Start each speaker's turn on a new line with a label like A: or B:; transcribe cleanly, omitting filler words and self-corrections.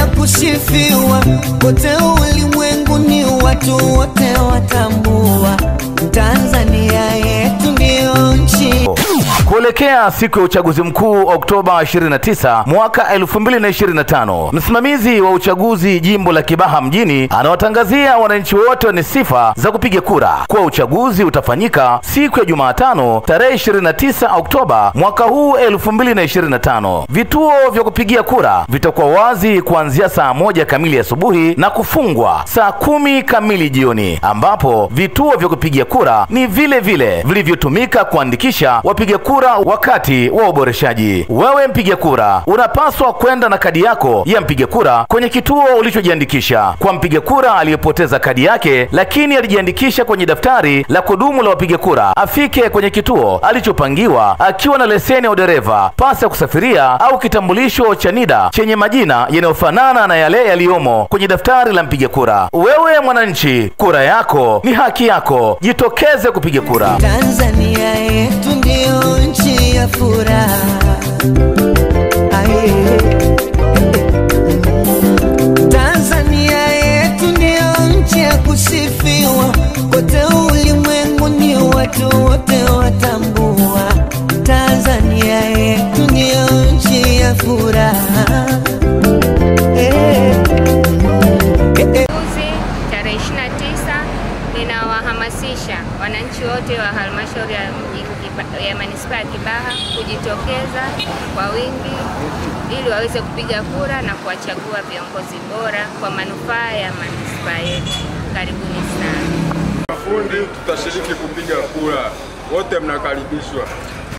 A: ya kusifiwa, kote ulimwenguni watu wote watambua, Tanzania yetu ndio nchi.
B: Kuelekea siku ya uchaguzi mkuu Oktoba 29 mwaka 2025, msimamizi wa uchaguzi jimbo la Kibaha mjini anawatangazia wananchi wote wenye sifa za kupiga kura kwa uchaguzi utafanyika siku ya Jumatano tarehe 29 Oktoba mwaka huu 2025. Vituo vya kupigia kura vitakuwa wazi kuanzia saa 1 kamili asubuhi na kufungwa saa 10 kamili jioni, ambapo vituo vya kupigia kura ni vile vile vilivyotumika kuandikisha wapiga kura wakati wa uboreshaji. Wewe mpiga kura unapaswa kwenda na kadi yako ya mpiga kura kwenye kituo ulichojiandikisha. Kwa mpiga kura aliyepoteza kadi yake lakini alijiandikisha kwenye daftari la kudumu la wapiga kura, afike kwenye kituo alichopangiwa akiwa na leseni ya udereva, pasi ya kusafiria au kitambulisho cha NIDA chenye majina yanayofanana na yale yaliyomo kwenye daftari la mpiga kura. Wewe mwananchi, kura yako ni haki yako, jitokeze kupiga kura.
A: Tanzania yetu ndio nchi ya furaha. Tanzania yetu ndio nchi ya kusifiwa, kote ulimwenguni watu wote watambua, Tanzania yetu ndio nchi ya furaha.
C: Tarehe 29 ninawahamasisha wananchi wote wa halmashauri ya manispaa ya Kibaha kujitokeza kwa wingi ili waweze kupiga kura na kuwachagua viongozi bora kwa manufaa ya manispaa yetu. Karibuni sana.
D: Mafundi tutashiriki kupiga kura. Wote mnakaribishwa.